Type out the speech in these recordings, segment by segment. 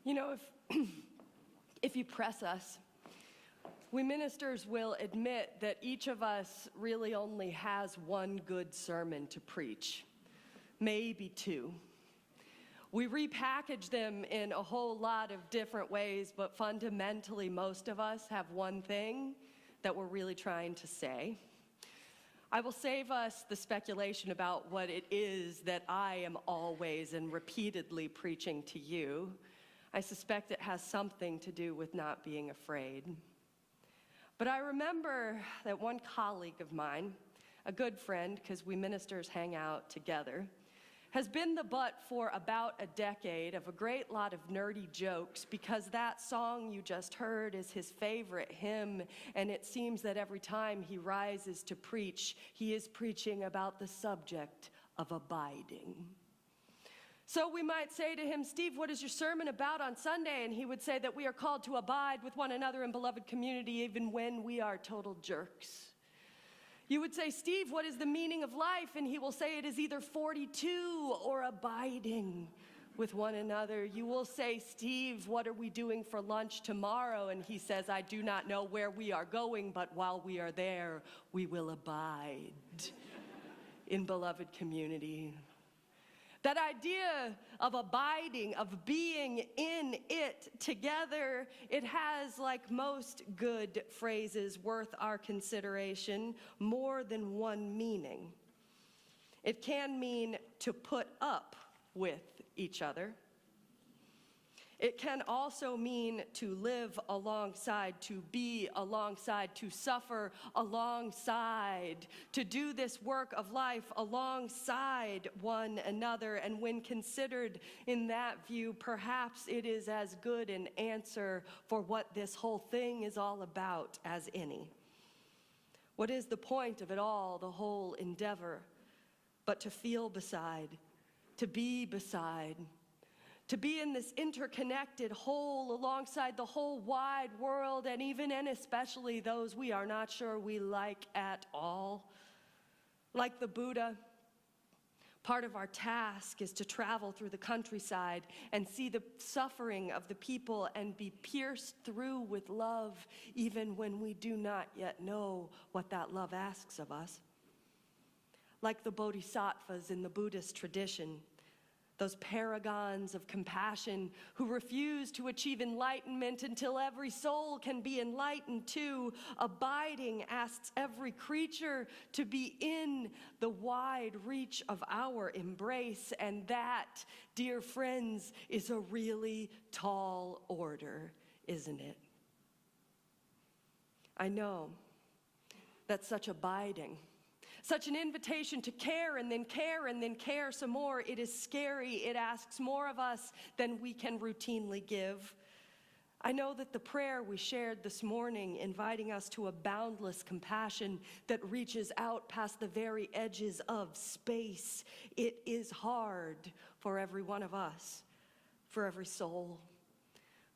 You know, if you press us, we ministers will admit that each of us really only has one good sermon to preach, maybe two. We repackage them in a whole lot of different ways, but fundamentally most of us have one thing that we're really trying to say. I will save us the speculation about what it is that I am always and repeatedly preaching to you. I suspect it has something to do with not being afraid. But I remember that one colleague of mine, a good friend, because we ministers hang out together, has been the butt for about a decade of a great lot of nerdy jokes because that song you just heard is his favorite hymn, and it seems that every time he rises to preach, he is preaching about the subject of abiding. So we might say to him, Steve, what is your sermon about on Sunday? And he would say that we are called to abide with one another in beloved community even when we are total jerks. You would say, Steve, what is the meaning of life? And he will say it is either 42 or abiding with one another. You will say, Steve, what are we doing for lunch tomorrow? And he says, I do not know where we are going, but while we are there, we will abide in beloved community. That idea of abiding, of being in it together, it has, like most good phrases worth our consideration, more than one meaning. It can mean to put up with each other. It can also mean to live alongside, to be alongside, to suffer alongside, to do this work of life alongside one another. And when considered in that view, perhaps it is as good an answer for what this whole thing is all about as any. What is the point of it all, the whole endeavor, but to feel beside, to be beside, to be in this interconnected whole alongside the whole wide world, and even and especially those we are not sure we like at all. Like the Buddha, part of our task is to travel through the countryside and see the suffering of the people and be pierced through with love, even when we do not yet know what that love asks of us. Like the bodhisattvas in the Buddhist tradition, those paragons of compassion who refuse to achieve enlightenment until every soul can be enlightened too. Abiding asks every creature to be in the wide reach of our embrace, and that, dear friends, is a really tall order, isn't it? I know that such abiding, such an invitation to care and then care and then care some more, it is scary. It asks more of us than we can routinely give. I know that the prayer we shared this morning, inviting us to a boundless compassion that reaches out past the very edges of space, it is hard for every one of us, for every soul,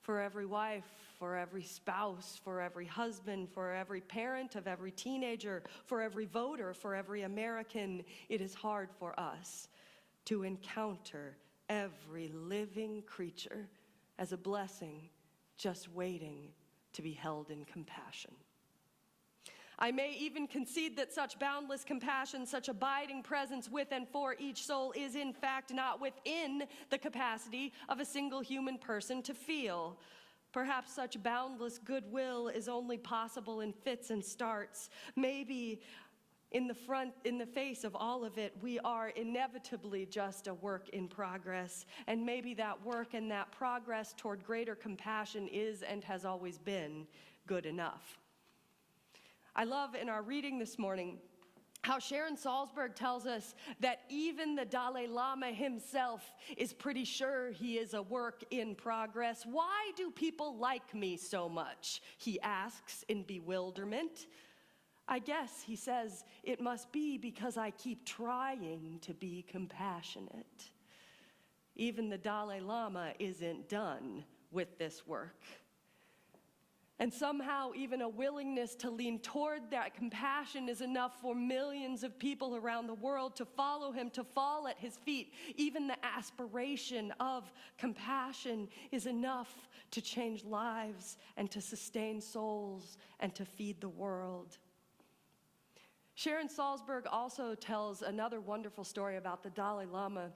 for every wife, for every spouse, for every husband, for every parent of every teenager, for every voter, for every American. It is hard for us to encounter every living creature as a blessing, just waiting to be held in compassion. I may even concede that such boundless compassion, such abiding presence with and for each soul is in fact not within the capacity of a single human person to feel. Perhaps such boundless goodwill is only possible in fits and starts. Maybe in the face of all of it, we are inevitably just a work in progress. And maybe that work and that progress toward greater compassion is and has always been good enough. I love in our reading this morning how Sharon Salzberg tells us that even the Dalai Lama himself is pretty sure he is a work in progress. Why do people like me so much? He asks in bewilderment. I guess, he says, it must be because I keep trying to be compassionate. Even the Dalai Lama isn't done with this work. And somehow even a willingness to lean toward that compassion is enough for millions of people around the world to follow him, to fall at his feet. Even the aspiration of compassion is enough to change lives and to sustain souls and to feed the world. Sharon Salzberg also tells another wonderful story about the Dalai Lama,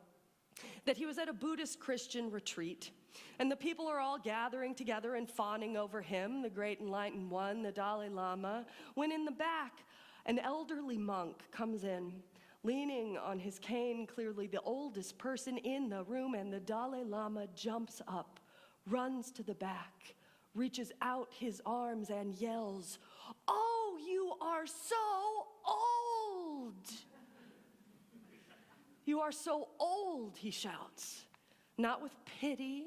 that he was at a Buddhist Christian retreat, and the people are all gathering together and fawning over him, the great enlightened one, the Dalai Lama, when in the back, an elderly monk comes in, leaning on his cane, clearly the oldest person in the room, and the Dalai Lama jumps up, runs to the back, reaches out his arms and yells, "Oh, you are so old! You are so old," he shouts, not with pity,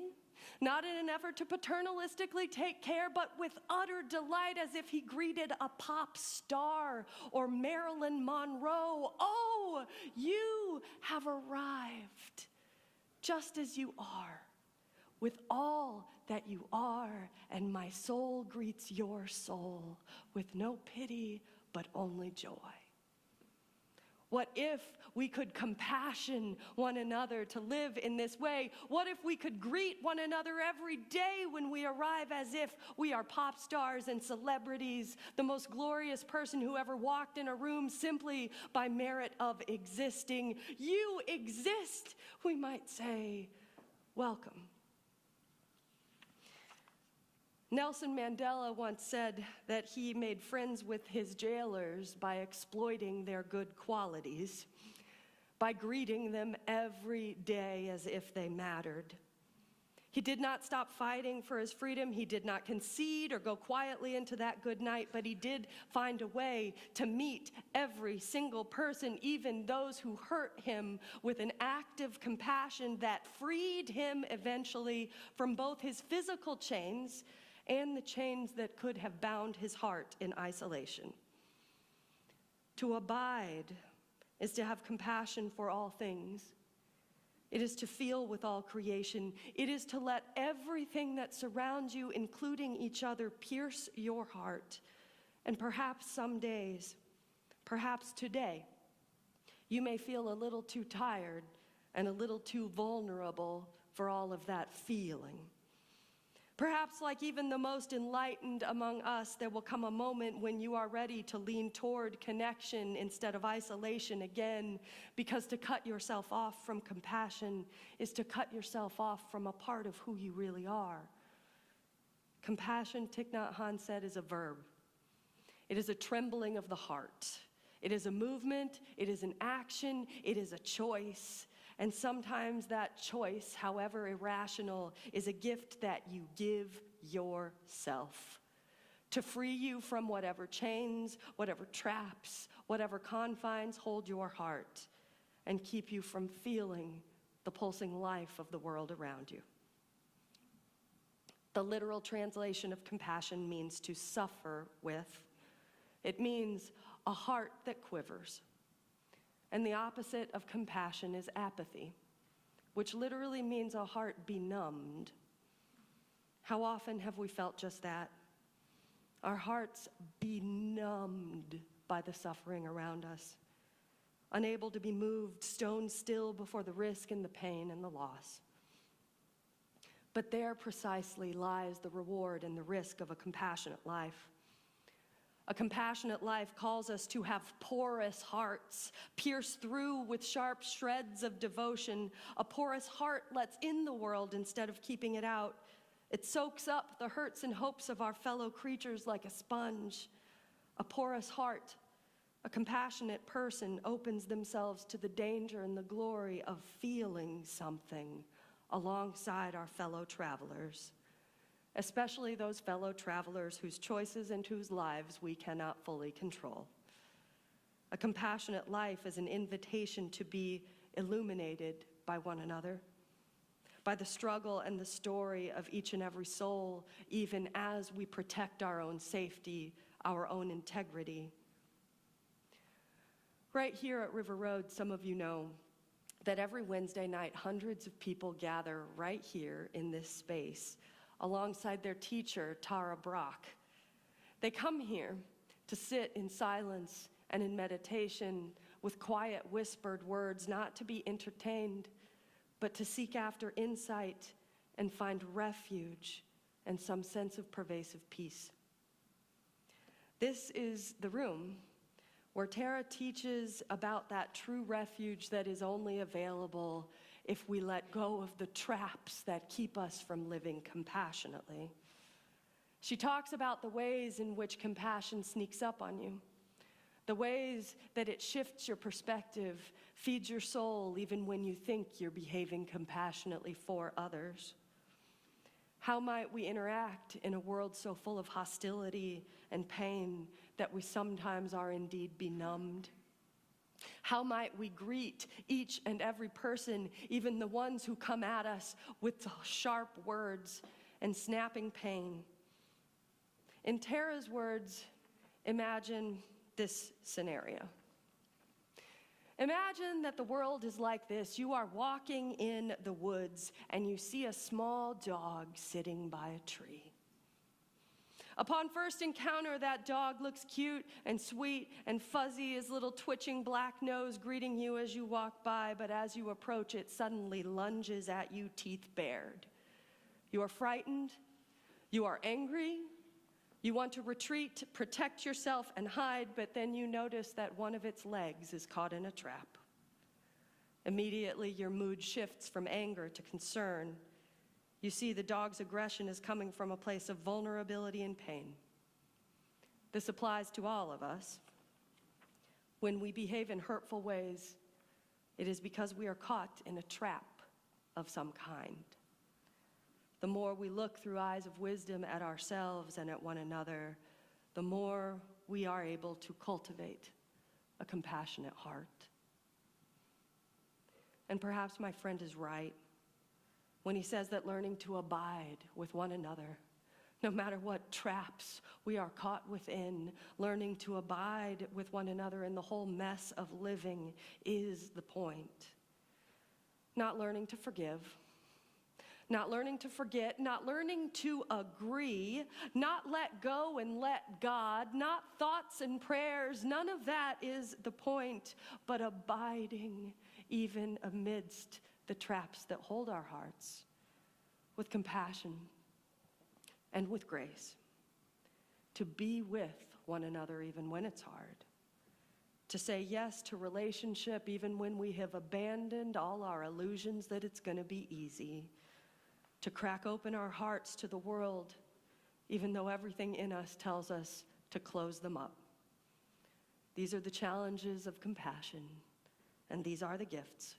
not in an effort to paternalistically take care, but with utter delight, as if he greeted a pop star or Marilyn Monroe. "Oh, you have arrived, just as you are, with all that you are, and my soul greets your soul with no pity, but only joy." What if we could compassion one another to live in this way? What if we could greet one another every day when we arrive as if we are pop stars and celebrities, the most glorious person who ever walked in a room simply by merit of existing? You exist, we might say. Welcome. Nelson Mandela once said that he made friends with his jailers by exploiting their good qualities, by greeting them every day as if they mattered. He did not stop fighting for his freedom. He did not concede or go quietly into that good night, but he did find a way to meet every single person, even those who hurt him, with an act of compassion that freed him eventually from both his physical chains and the chains that could have bound his heart in isolation. To abide is to have compassion for all things. It is to feel with all creation. It is to let everything that surrounds you, including each other, pierce your heart. And perhaps some days, perhaps today, you may feel a little too tired and a little too vulnerable for all of that feeling. Perhaps, like even the most enlightened among us, there will come a moment when you are ready to lean toward connection instead of isolation again, because to cut yourself off from compassion is to cut yourself off from a part of who you really are. Compassion, Thich Nhat Hanh said, is a verb. It is a trembling of the heart. It is a movement, it is an action, it is a choice. And sometimes that choice, however irrational, is a gift that you give yourself to free you from whatever chains, whatever traps, whatever confines hold your heart and keep you from feeling the pulsing life of the world around you. The literal translation of compassion means to suffer with. It means a heart that quivers. And the opposite of compassion is apathy, which literally means a heart benumbed. How often have we felt just that? Our hearts benumbed by the suffering around us, unable to be moved, stone still before the risk and the pain and the loss. But there precisely lies the reward and the risk of a compassionate life. A compassionate life calls us to have porous hearts, pierced through with sharp shreds of devotion. A porous heart lets in the world instead of keeping it out. It soaks up the hurts and hopes of our fellow creatures like a sponge. A porous heart, a compassionate person opens themselves to the danger and the glory of feeling something alongside our fellow travelers, especially those fellow travelers whose choices and whose lives we cannot fully control. A compassionate life is an invitation to be illuminated by one another, by the struggle and the story of each and every soul, even as we protect our own safety, our own integrity. Right here at River Road, some of you know that every Wednesday night, hundreds of people gather right here in this space alongside their teacher, Tara Brock, They come here to sit in silence and in meditation with quiet whispered words, not to be entertained, but to seek after insight and find refuge and some sense of pervasive peace. This is the room where Tara teaches about that true refuge that is only available if we let go of the traps that keep us from living compassionately. She talks about the ways in which compassion sneaks up on you, the ways that it shifts your perspective, feeds your soul even when you think you're behaving compassionately for others. How might we interact in a world so full of hostility and pain that we sometimes are indeed benumbed? How might we greet each and every person, even the ones who come at us with sharp words and snapping pain? In Tara's words, imagine this scenario. Imagine that the world is like this. You are walking in the woods and you see a small dog sitting by a tree. Upon first encounter, that dog looks cute and sweet and fuzzy, his little twitching black nose greeting you as you walk by, but as you approach, it suddenly lunges at you, teeth bared. You are frightened, you are angry, you want to retreat, protect yourself, and hide, but then you notice that one of its legs is caught in a trap. Immediately, your mood shifts from anger to concern. You see the dog's aggression is coming from a place of vulnerability and pain. This applies to all of us. When we behave in hurtful ways, it is because we are caught in a trap of some kind. The more we look through eyes of wisdom at ourselves and at one another, the more we are able to cultivate a compassionate heart. And perhaps my friend is right when he says that learning to abide with one another, no matter what traps we are caught within, learning to abide with one another in the whole mess of living is the point. Not learning to forgive, not learning to forget, not learning to agree, not let go and let God, not thoughts and prayers, none of that is the point, but abiding even amidst the traps that hold our hearts with compassion and with grace, to be with one another even when it's hard, to say yes to relationship even when we have abandoned all our illusions that it's going to be easy, to crack open our hearts to the world even though everything in us tells us to close them up. These are the challenges of compassion, and these are the gifts,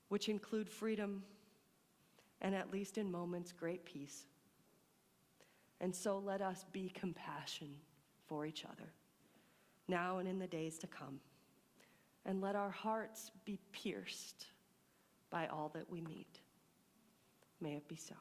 which include freedom and, at least in moments, great peace. And so let us be compassion for each other, now and in the days to come. And let our hearts be pierced by all that we meet. May it be so.